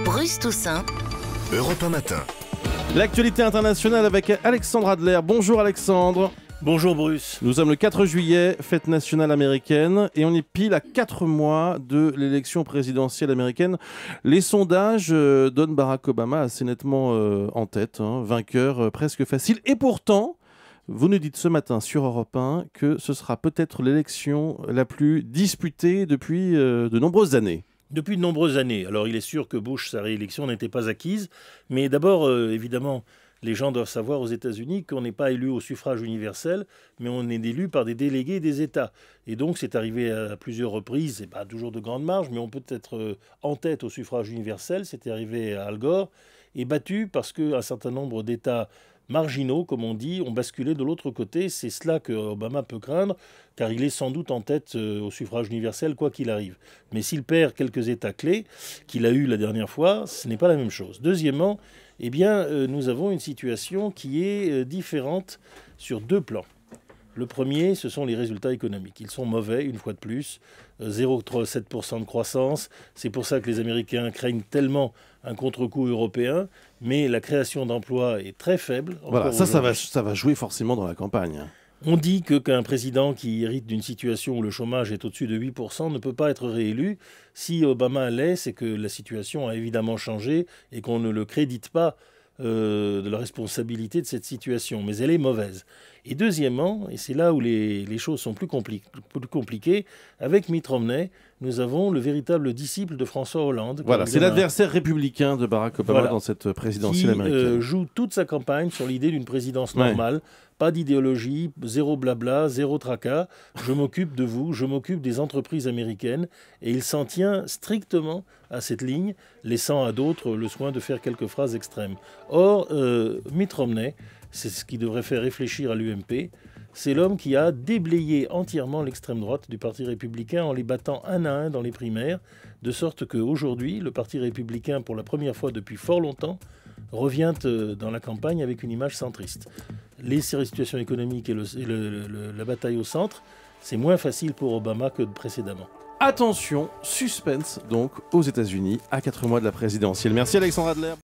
Bruce Toussaint. Europe 1 matin. L'actualité internationale avec Alexandre Adler. Bonjour Alexandre. Bonjour Bruce. Nous sommes le 4 juillet, fête nationale américaine, et on est pile à 4 mois de l'élection présidentielle américaine. Les sondages donnent Barack Obama assez nettement en tête, vainqueur presque facile. Et pourtant, vous nous dites ce matin sur Europe 1 que ce sera peut-être l'élection la plus disputée depuis de nombreuses années. Depuis de nombreuses années. Alors il est sûr que Bush, sa réélection n'était pas acquise, mais d'abord, évidemment, les gens doivent savoir aux États-Unis qu'on n'est pas élu au suffrage universel, mais on est élu par des délégués des États. Et donc c'est arrivé à plusieurs reprises, et pas toujours de grande marge, mais on peut être en tête au suffrage universel. C'était arrivé à Al Gore, et battu parce qu'un certain nombre d'États marginaux, comme on dit, ont basculé de l'autre côté. C'est cela que Obama peut craindre, car il est sans doute en tête au suffrage universel, quoi qu'il arrive. Mais s'il perd quelques États clés qu'il a eu la dernière fois, ce n'est pas la même chose. Deuxièmement, eh bien, nous avons une situation qui est différente sur deux plans. Le premier, ce sont les résultats économiques. Ils sont mauvais, une fois de plus, 0,7% de croissance. C'est pour ça que les Américains craignent tellement un contre-coup européen, mais la création d'emplois est très faible. Voilà, ça va jouer forcément dans la campagne. On dit qu'un président qui hérite d'une situation où le chômage est au-dessus de 8% ne peut pas être réélu. Si Obama l'est, c'est que la situation a évidemment changé et qu'on ne le crédite pas de la responsabilité de cette situation, mais elle est mauvaise. Et deuxièmement, et c'est là où les choses sont plus compliquées, avec Mitt Romney, nous avons le véritable disciple de François Hollande. Voilà, c'est l'adversaire républicain de Barack Obama dans cette présidentielle américaine. Qui joue toute sa campagne sur l'idée d'une présidence normale, pas d'idéologie, zéro blabla, zéro tracas. Je m'occupe de vous, je m'occupe des entreprises américaines, et il s'en tient strictement à cette ligne, laissant à d'autres le soin de faire quelques phrases extrêmes. Or, Mitt Romney, c'est ce qui devrait faire réfléchir à l'UMP, c'est l'homme qui a déblayé entièrement l'extrême droite du Parti républicain en les battant un à un dans les primaires, de sorte qu'aujourd'hui, le Parti républicain, pour la première fois depuis fort longtemps, revient dans la campagne avec une image centriste. Les situations économiques et la bataille au centre, c'est moins facile pour Obama que précédemment. Attention, suspense donc aux États-Unis à 4 mois de la présidentielle. Merci Alexandre Adler.